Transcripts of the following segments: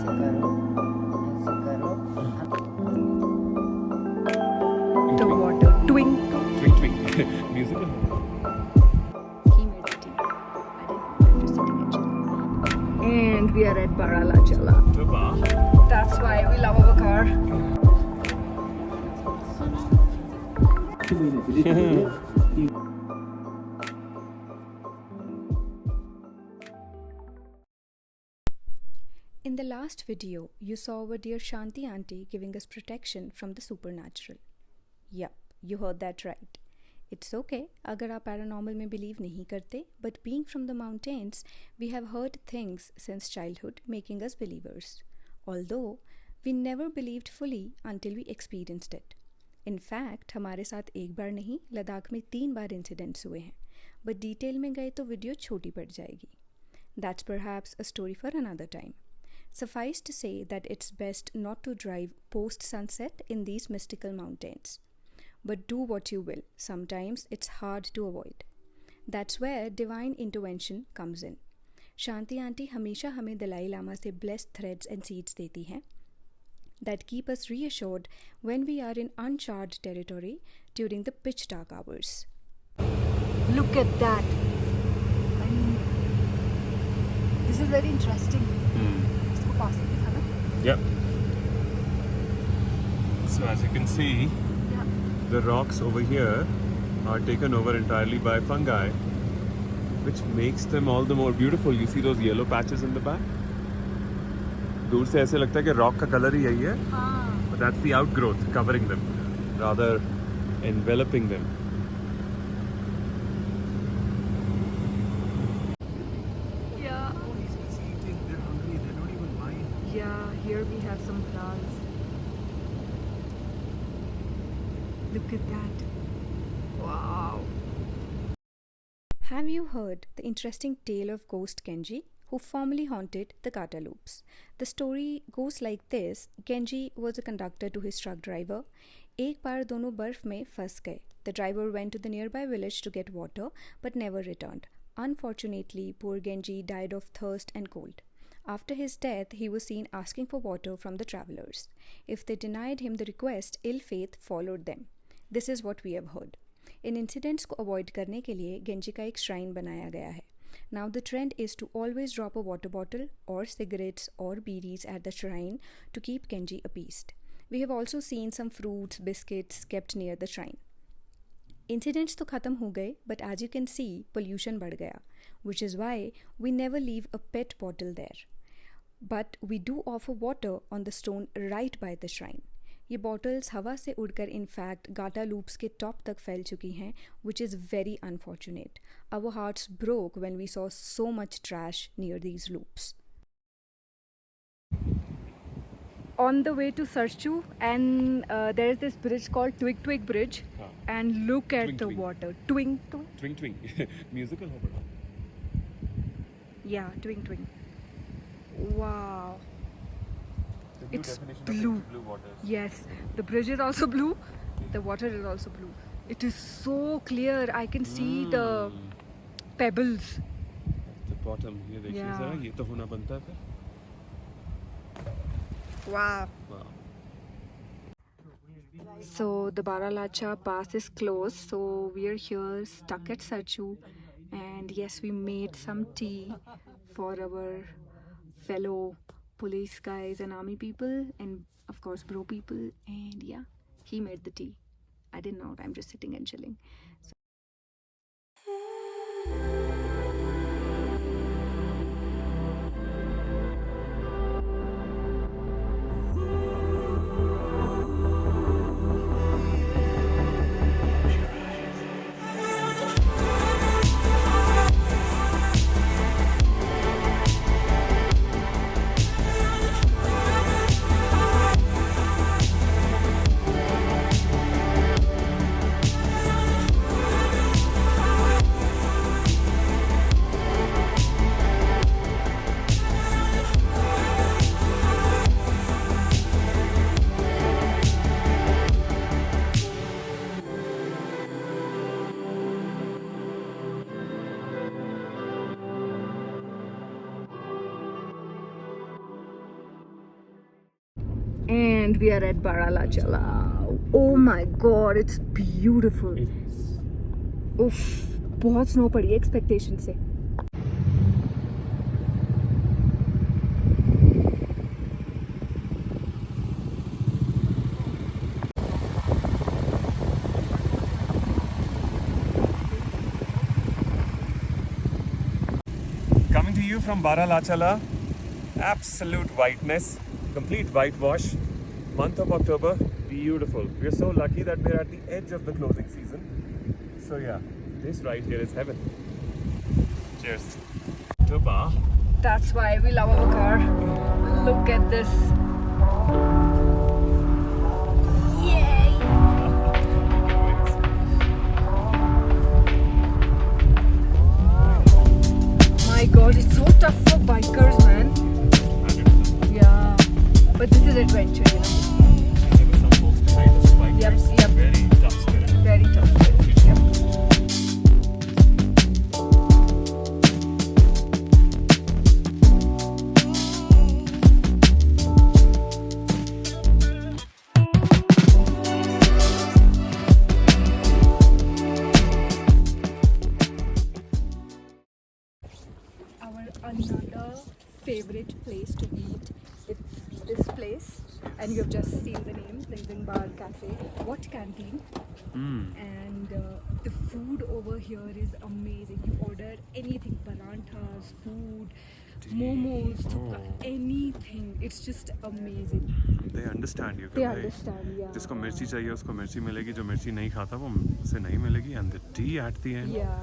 करो, ऐसे करो। The water twinkle. Twink twink. Musical. He made the tea. I didn't know. I'm just sitting and chilling. And we are at Baralachala. The bar. That's why we love our car. In the last video, you saw our dear Shanti auntie giving us protection from the supernatural. Yup, you heard that right. It's okay अगर आप paranormal में believe नहीं करते, but being from the mountains, we have heard things since childhood making us believers. Although, we never believed fully until we experienced it. In fact, हमारे साथ एक बार नहीं, लद्दाख में 3 बार incidents हुए हैं. But detail में गए तो video छोटी पड़ जाएगी. That's perhaps a story for another time. Suffice to say that it's best not to drive post-sunset in these mystical mountains. But do what you will, sometimes it's hard to avoid. That's where divine intervention comes in. Shanti auntie हमेशा हमें दलाई लामा से blessed threads and seeds देती हैं that keep us reassured when we are in uncharted territory during the pitch dark hours. Look at that! I mean, this is very interesting. इसको पास से दिखा ना? Yep. So as you can see, the rocks over here are taken over entirely by fungi, which makes them all the more beautiful. You see those yellow patches in the back? दूर से ऐसे लगता है कि rock का colour ही यही है. But that's the outgrowth covering them, rather enveloping them. Yeah. Oh, he's busy eating. They're hungry. They don't even mind. Yeah, here we have some flowers. Look at that. Wow. Have you heard the interesting tale of Ghost Genji, who formerly haunted the Kata loops? The story goes like this. Genji was a conductor to his truck driver. एक बार दोनों बर्फ में फंस गए. The driver went to the nearby village to get water but never returned. Unfortunately, poor Genji died of thirst and cold. After his death, he was seen asking for water from the travelers. If they denied him the request, ill faith followed them. This is what we have heard. In incidents को avoid करने के लिए गेंजी का एक shrine बनाया गया है. Now the trend is to always drop a water bottle or cigarettes or beeries at the shrine to keep Genji appeased. We have also seen some fruits, biscuits kept near the shrine. Incidents तो ख़त्म हो गए, but as you can see, pollution बढ़ गया, which is why we never leave a pet bottle there. But we do offer water on the stone right by the shrine. ये bottles हवा से उड़कर इनफैक्ट गाटा लूप्स के top तक फैल चुकी हैं, which is very unfortunate. Our hearts broke when we saw so much trash near these loops. On the way to Sarchu, and there is this bridge called Twig Twig Bridge, and look at Twink, the twink. water. Twing twing. Twink twink. Musical हो बड़ा. Yeah, twing twing. Wow. The new It's definition blue. of blue waters. Yes, the bridge is also blue. The water is also blue. It is so clear. I can see the pebbles. The bottom. ये देखिए Yeah. जरा, ये तो होना बनता है फिर. Wow. Wow. So the Baralacha pass is closed. So we are here stuck at Sarchu, and yes, we made some tea for our fellow police guys and army people, and of course bro people. And yeah, he made the tea. I didn't know. I'm just sitting and chilling. And we are at Baralachala. Oh my god, it's beautiful. Oof, बहुत snow पड़ी है expectation से. Coming to you from Baralachala, absolute whiteness, complete whitewash. Month of October, beautiful. We're so lucky that we're at the edge of the closing season. So yeah, this right here is heaven. Cheers. Tuba. That's why we love our car. Look at this. Yay! My god, it's so tough for bikers, man. Yeah, but this is adventure, you know. There were some folks behind us, bikers. Yep. Very tough spirit. Very tough. Yep. Our another favorite place to eat is this place, and you have just seen the name, Zing Bar Cafe. What canteen? And the food over here is amazing. You order anything, paranthas, food, momos, thupka, anything. It's just amazing. They understand you. They भाई, understand, yeah. जिसको मिर्ची चाहिए उसको मिर्ची मिलेगी, जो मिर्ची नहीं खाता वो उसे नहीं मिलेगी. And the tea at the end. Yeah.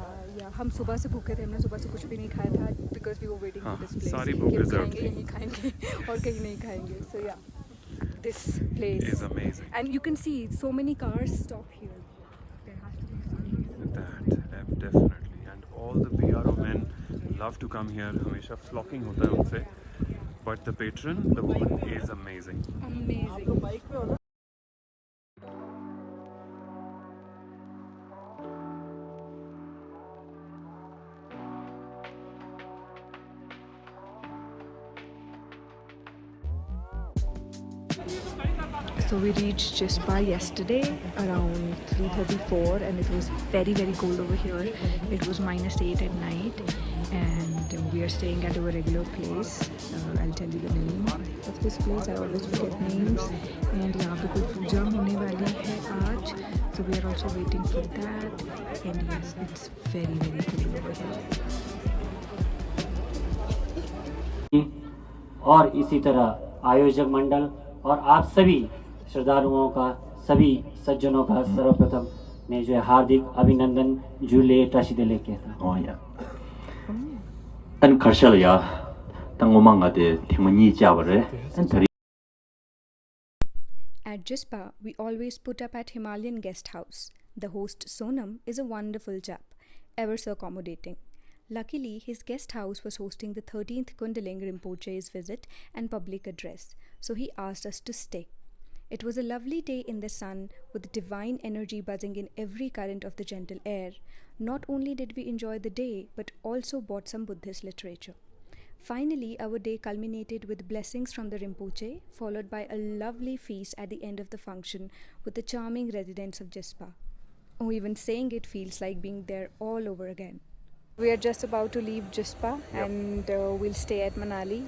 हम सुबह से भूखे थे, हमने सुबह से कुछ भी नहीं खाया था because we were waiting for हाँ, this place. सारी कि भूख हम reserved खाएंगे, यहीं खाएंगे और कहीं नहीं खाएंगे. So yeah, this place Is amazing. and you can see so many cars stop here. There has to be something. That definitely. And all the BRO men love to come here. हमेशा flocking होता है उनसे. But the patron, the woman, is amazing. Amazing. So we reached Chispa yesterday around 3:34 and it was very cold over here. It was -8 at night and we are staying at our regular place. I'll tell you the name of this place. I always forget names. And यहाँ पे कोई पूजा होने वाली है आज. So we are also waiting for that. And yes, it's very cold over here. और इसी तरह आयोजक मंडल और आप सभी श्रद्धालुओं का, सभी सज्जनों का सर्वप्रथम मैं जो है हार्दिक अभिनंदन जुले टाशिदेले कहता हूँ. Oh yeah. Tan karshala ya, tan ngomanga de timuni jaware, tan tari. At Jispa, we always put up at Himalayan Guest House. The host Sonam is a wonderful chap, ever so accommodating. Luckily, his guest house was hosting the 13th Kundaling Rinpoche's visit and public address, so he asked us to stay. It was a lovely day in the sun with divine energy buzzing in every current of the gentle air. Not only did we enjoy the day, but also bought some Buddhist literature. Finally, our day culminated with blessings from the Rinpoche, followed by a lovely feast at the end of the function with the charming residents of Jispa. Oh, even saying it feels like being there all over again. We are just about to leave Jispa and we'll stay at Manali.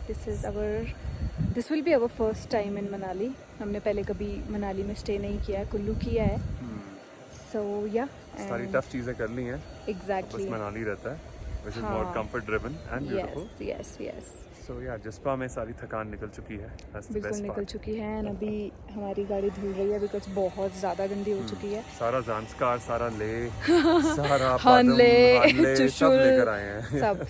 This will be our first time in Manali. हमने पहले कभी मनाली में stay नहीं किया, कुल्लू किया है. So yeah. सारी tough चीजें कर ली हैं. Exactly. बस मनाली रहता है, which is हाँ. more comfort driven and beautiful. Yes. So yeah, Jispa में सारी थकान निकल चुकी है. That's the बिल्कुल best निकल part. चुकी है and अभी हमारी गाड़ी धुल रही है बिकॉज बहुत ज़्यादा गंदी हो चुकी है. सारा जानस्कार, सारा ले, सारा हानले, हानले सब चुशुल, लेकर आए हैं.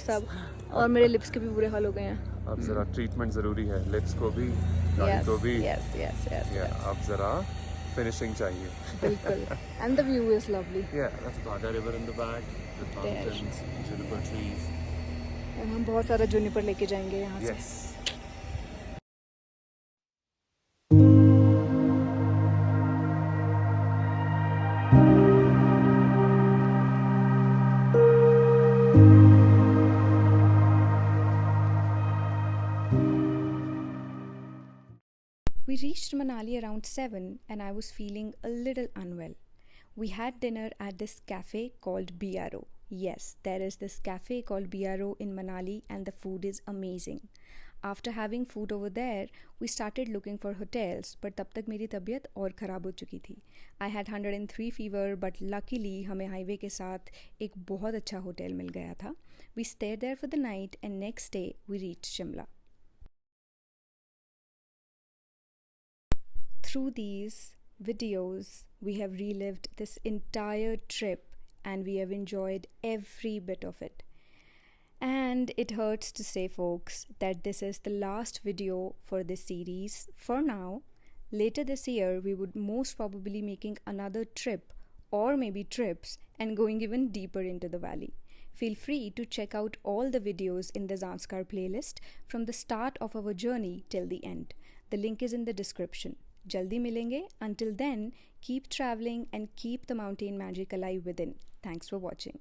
सब और मेरे लिप्स के भी बुरे हाल हो गए हैं. अब जरा ट्रीटमेंट जरूरी है, लिप्स को भी, गाड़ी को भी. Yes. अब जरा फिनिशिंग चाहिए. बिल्कुल. And the view is lovely. Yeah, that's Bhaga River in the back, the There. mountains, juniper trees. And हम बहुत सारा जूनिपर लेके जाएंगे यहाँ से. Yes. We reached Manali around 7 and I was feeling a little unwell. We had dinner at this cafe called BRO. Yes, there is this cafe called BRO in Manali and the food is amazing. After having food over there, we started looking for hotels, but तब तक मेरी तबीयत और ख़राब हो चुकी थी. I had 103 fever, but luckily हमें हाईवे के साथ एक बहुत अच्छा होटल मिल गया था. We stayed there for the night and next day we reached Shimla. Through these videos, we have relived this entire trip and we have enjoyed every bit of it. And it hurts to say, folks, that this is the last video for this series for now. Later this year, we would most probably making another trip or maybe trips and going even deeper into the valley. Feel free to check out all the videos in the Zanskar playlist from the start of our journey till the end. The link is in the description. Jaldi milenge. Until then, keep traveling and keep the mountain magic alive within. Thanks for watching.